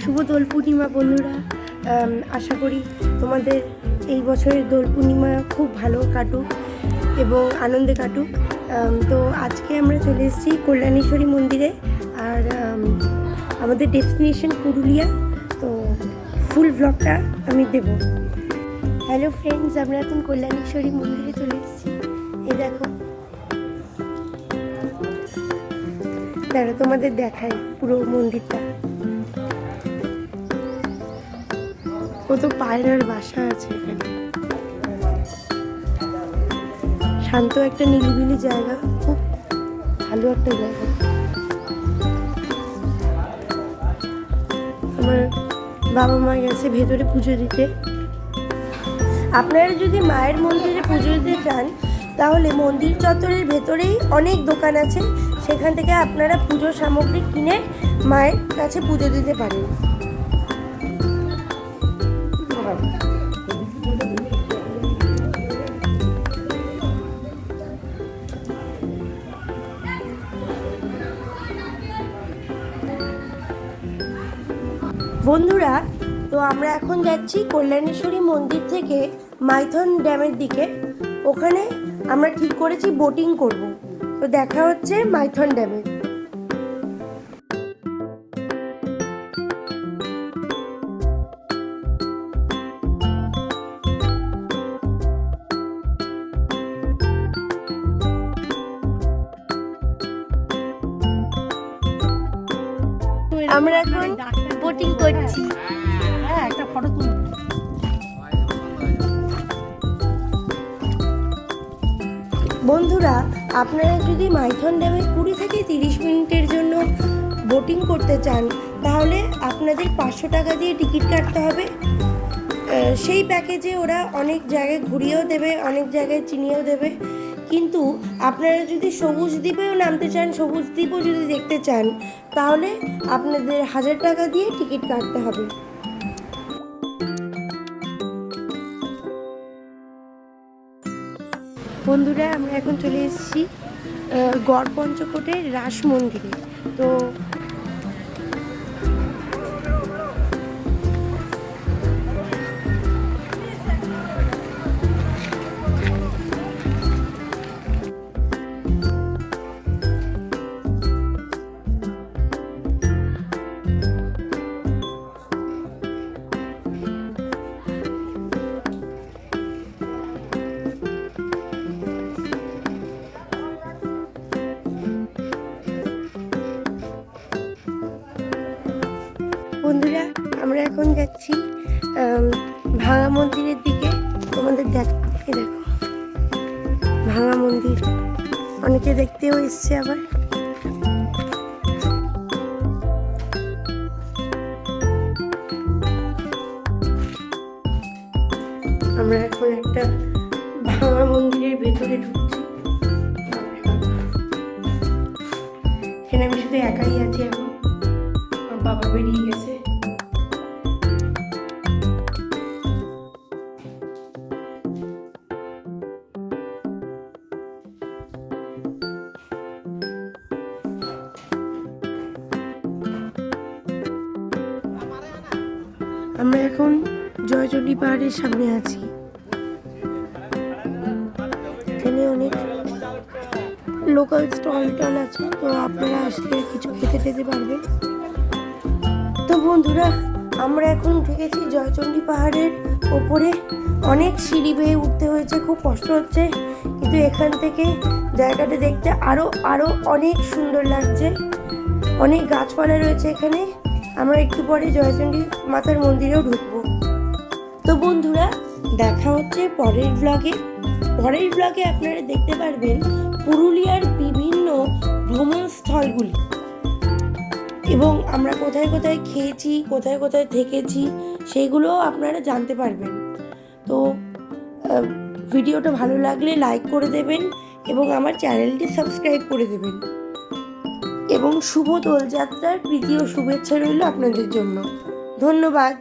শুভ দোল পূর্ণিমা বন্ধুরা। আশা করি তোমাদের এই বছরের দোল পূর্ণিমা খুব ভালো কাটুক এবং আনন্দে কাটুক। তো আজকে আমরা চলে এসেছি কল্যাণেশ্বরী মন্দিরে, আর আমাদের ডেস্টিনেশন পুরুলিয়া। তো ফুল ব্লগটা আমি দেব। হ্যালো ফ্রেন্ডস, আমরা এখন কল্যাণেশ্বরী মন্দিরে চলে এসেছি। এই দেখো, দাঁড়া তোমাদের দেখাই পুরো মন্দিরটা। কত পায়রার বাসা আছে এখানে। শান্ত একটা নিরিবিলি জায়গা, খুব ভালো একটা জায়গা। আমার বাবা মা গেছে ভেতরে পুজো দিতে। আপনারা যদি মায়ের মন্দিরে পুজো দিতে চান তাহলে মন্দির চত্বরের ভেতরেই অনেক দোকান আছে, সেখান থেকে আপনারা পুজোর সামগ্রী কিনে মায়ের কাছে পুজো দিতে পারেন। বন্ধুরা, তো আমরা এখন যাচ্ছি কল্যাণেশ্বরী মন্দির থেকে মাইথন ড্যামের দিকে। ওখানে আমরা ঠিক করেছি বোটিং করব। তো দেখা হচ্ছে মাইথন ড্যামে। আমরা এখন বোটিং করছি। হ্যাঁ, একটা ফটো তুল। বন্ধুরা, আপনারা যদি মাইথন ড্যামে 20 থেকে 30 মিনিটের জন্য বোটিং করতে চান তাহলে আপনাদের 500 টাকা দিয়ে টিকিট কাটতে হবে। সেই প্যাকেজে ওরা অনেক জায়গায় ঘুরিয়েও দেবে, অনেক জায়গায় চিনিয়েও দেবে। কিন্তু আপনারা যদি সবুজ দ্বীপেও নামতে চান, সবুজ দ্বীপও যদি দেখতে চান তাহলে আপনাদের 1000 টাকা দিয়ে টিকিট কাটতে হবে। বন্ধুরা, আমরা এখন চলে এসেছি গড় পঞ্চকোটের রাস মন্দিরে। তো বন্ধুরা, আমরা এখন যাচ্ছি ভাঙা মন্দিরের দিকে। তোমাদের দেখো ভাঙা মন্দির, অনেকে দেখতেও এসছে আবার। আমরা এখন একটা ভাঙা মন্দিরের ভেতরে ঢুকছি। এখানে আমি শুধু একাই আছি এখন, আমার বাবা বেরিয়ে গেছে। আমরা এখন জয়চণ্ডী পাহাড়ের সামনে আছি। এখানে অনেক লোকাল স্টল টল আছে, তো আপনারা আসলে কিছু খেতে পারবেন। তো বন্ধুরা, আমরা এখন উঠে গেছি জয়চণ্ডী পাহাড়ের ওপরে। অনেক সিঁড়ি বেয়ে উঠতে হয়েছে, খুব কষ্ট হচ্ছে, কিন্তু এখান থেকে জায়গাটা দেখতে আরো অনেক সুন্দর লাগছে। অনেক গাছপালা রয়েছে এখানে। আমরা একটু পরে জয়চণ্ডী মাতার মন্দিরেও ঢুকবো। তো বন্ধুরা, দেখা হচ্ছে পরের ব্লগে আপনারা দেখতে পারবেন পুরুলিয়ার বিভিন্ন ভ্রমণ স্থলগুলি এবং আমরা কোথায় কোথায় খেয়েছি, কোথায় কোথায় থেকেছি, সেইগুলোও আপনারা জানতে পারবেন। তো ভিডিওটা ভালো লাগলে লাইক করে দেবেন এবং আমার চ্যানেলটি সাবস্ক্রাইব করে দেবেন। এবং শুভ দোলযাত্রার প্রীতি ও শুভেচ্ছা রইল আপনাদের জন্য। ধন্যবাদ।